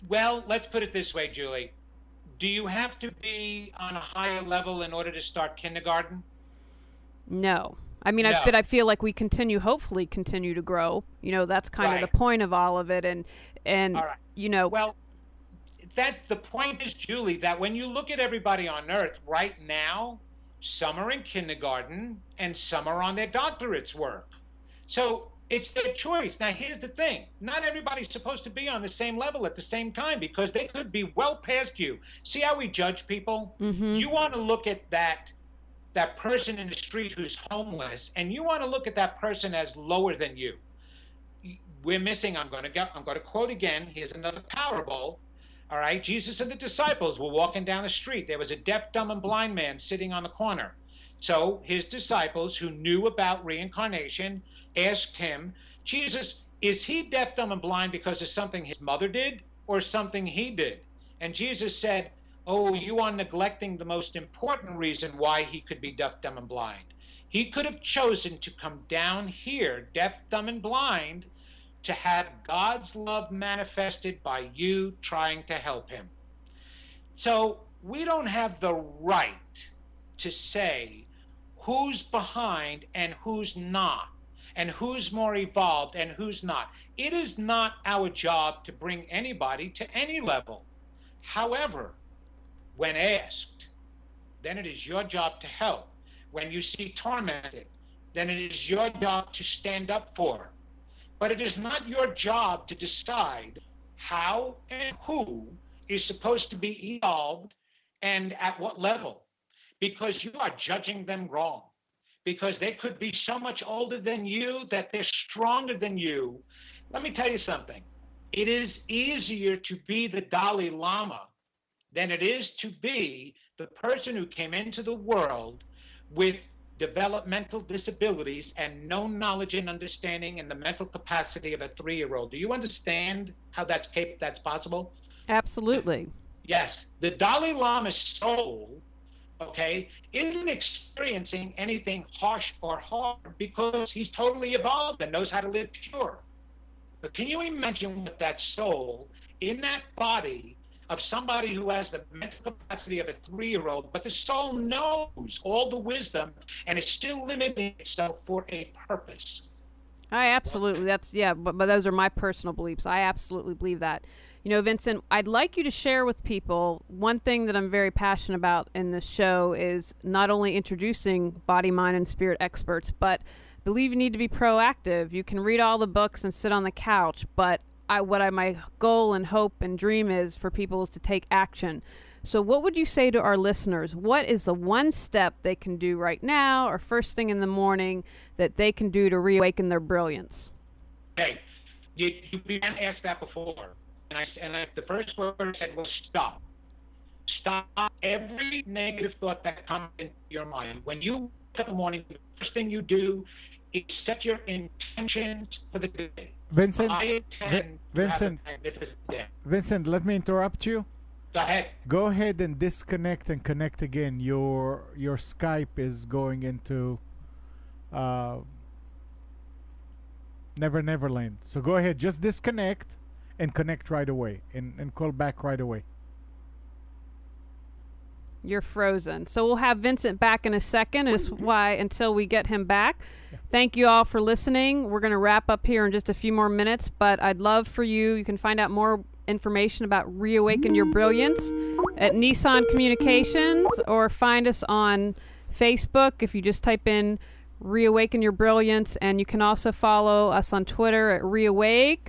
Well, let's put it this way, Julie. Do you have to be on a higher level in order to start kindergarten? No. I mean, No. But I feel like we hopefully continue to grow. You know, that's kind of the point of all of it. And all right. You know. Well, the point is, Julie, that when you look at everybody on Earth right now, some are in kindergarten and some are on their doctorate's work. So it's their choice. Now, here's the thing. Not everybody's supposed to be on the same level at the same time because they could be well past you. See how we judge people? Mm-hmm. You want to look at that person in the street who's homeless, and you want to look at that person as lower than you. We're missing, I'm going to quote again. Here's another parable. All right. Jesus and the disciples were walking down the street. There was a deaf, dumb, and blind man sitting on the corner. So his disciples, who knew about reincarnation, asked him, Jesus, is he deaf, dumb, and blind because of something his mother did or something he did? And Jesus said, oh, you are neglecting the most important reason why he could be deaf, dumb, and blind. He could have chosen to come down here, deaf, dumb, and blind, to have God's love manifested by you trying to help him. So we don't have the right to say who's behind and who's not, and who's more evolved and who's not. It is not our job to bring anybody to any level. However, when asked, then it is your job to help. When you see tormented, then it is your job to stand up for. But it is not your job to decide how and who is supposed to be evolved and at what level, because you are judging them wrong. Because they could be so much older than you that they're stronger than you. Let me tell you something. It is easier to be the Dalai Lama than it is to be the person who came into the world with developmental disabilities and no knowledge and understanding and the mental capacity of a 3-year-old. Do you understand how that's possible? Absolutely. Yes. The Dalai Lama's soul, okay, isn't experiencing anything harsh or hard because he's totally evolved and knows how to live pure. But can you imagine what that soul in that body of somebody who has the mental capacity of a 3-year-old, but the soul knows all the wisdom and is still limiting itself for a purpose? I absolutely, but those are my personal beliefs. I absolutely believe that. You know, Vincent, I'd like you to share with people one thing that I'm very passionate about in this show is not only introducing body, mind, and spirit experts, but believe you need to be proactive. You can read all the books and sit on the couch, but my goal and hope and dream is for people is to take action. So what would you say to our listeners? What is the one step they can do right now or first thing in the morning that they can do to reawaken their brilliance? Okay. You began to ask that before. The first word I said was stop. Stop every negative thought that comes into your mind. When you wake up in the morning, the first thing you do is set your intentions for the day. Vincent, Vincent, let me interrupt you. Go ahead. Go ahead and disconnect and connect again. Your Skype is going into Never Neverland. So go ahead, just disconnect and connect right away and call back right away. You're frozen. So we'll have Vincent back in a second. Is why until we get him back. Yeah. Thank you all for listening. We're going to wrap up here in just a few more minutes, but I'd love for you can find out more information about Reawaken Your Brilliance at Nissan Communications, or find us on Facebook if you just type in Reawaken Your Brilliance, and you can also follow us on Twitter at Brilliant,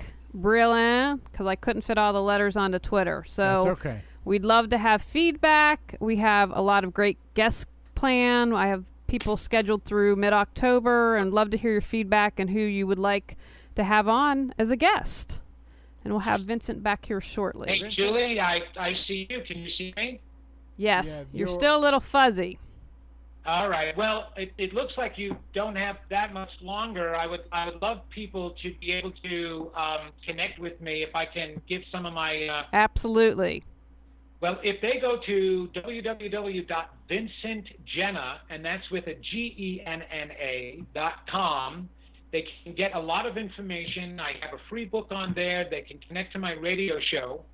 because I couldn't fit all the letters onto Twitter. So that's okay. We'd love to have feedback. We have a lot of great guests planned. I have people scheduled through mid-October, and love to hear your feedback and who you would like to have on as a guest. And we'll have Vincent back here shortly. Hey, Julie, I see you. Can you see me? Yes. Yeah, you're still a little fuzzy. All right. Well, it looks like you don't have that much longer. I would love people to be able to connect with me if I can give some of my... Absolutely. Well, if they go to www.vincentgenna, and that's with a GENNA.com, they can get a lot of information. I have a free book on there. They can connect to my radio show,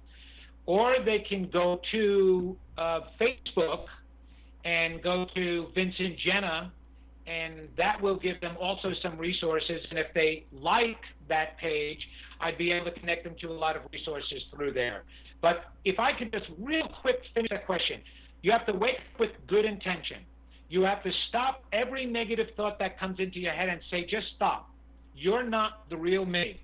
or they can go to Facebook and go to Vincent Jenna, and that will give them also some resources. And if they like that page, I'd be able to connect them to a lot of resources through there. But if I could just real quick finish that question, you have to wake up with good intention. You have to stop every negative thought that comes into your head and say, just stop. You're not the real me,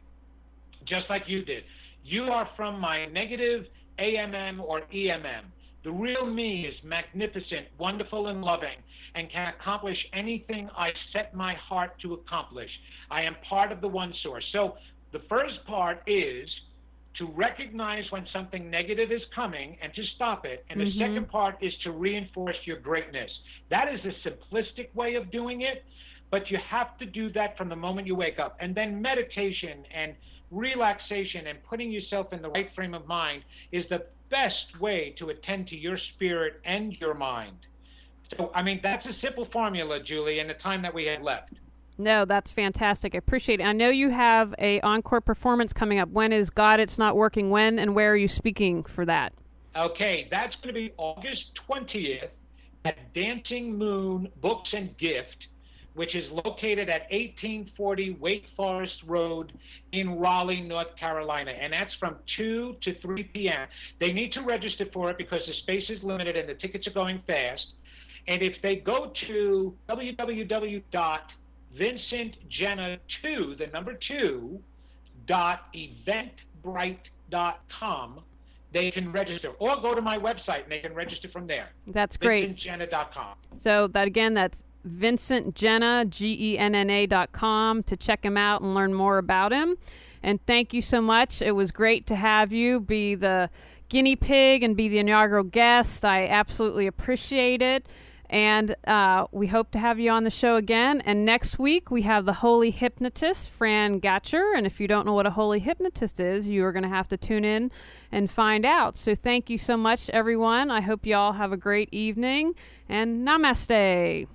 just like you did. You are from my negative AMM or EMM. The real me is magnificent, wonderful, and loving, and can accomplish anything I set my heart to accomplish. I am part of the one source. So the first part is to recognize when something negative is coming and to stop it. And the second part is to reinforce your greatness. That is a simplistic way of doing it, but you have to do that from the moment you wake up. And then meditation and relaxation and putting yourself in the right frame of mind is the best way to attend to your spirit and your mind. So, I mean, that's a simple formula, Julie, in the time that we have left. No, that's fantastic. I appreciate it. I know you have a encore performance coming up. When is God It's Not Working? When and where are you speaking for that? Okay, that's going to be August 20th at Dancing Moon Books and Gift, which is located at 1840 Wake Forest Road in Raleigh, North Carolina. And that's from 2 to 3 p.m. They need to register for it because the space is limited and the tickets are going fast. And if they go to www.vincentgenna2, the number 2, .eventbrite.com, they can register, or go to my website and they can register from there. That's great. VincentGenna.com. So that again, that's Vincent Jenna, GENNA.com, to check him out and learn more about him. And thank you so much. It was great to have you be the guinea pig and be the inaugural guest. I absolutely appreciate it. And we hope to have you on the show again. And next week, we have the Holy Hypnotist, Fran Gatcher. And if you don't know what a Holy Hypnotist is, you are going to have to tune in and find out. So thank you so much, everyone. I hope you all have a great evening. And namaste.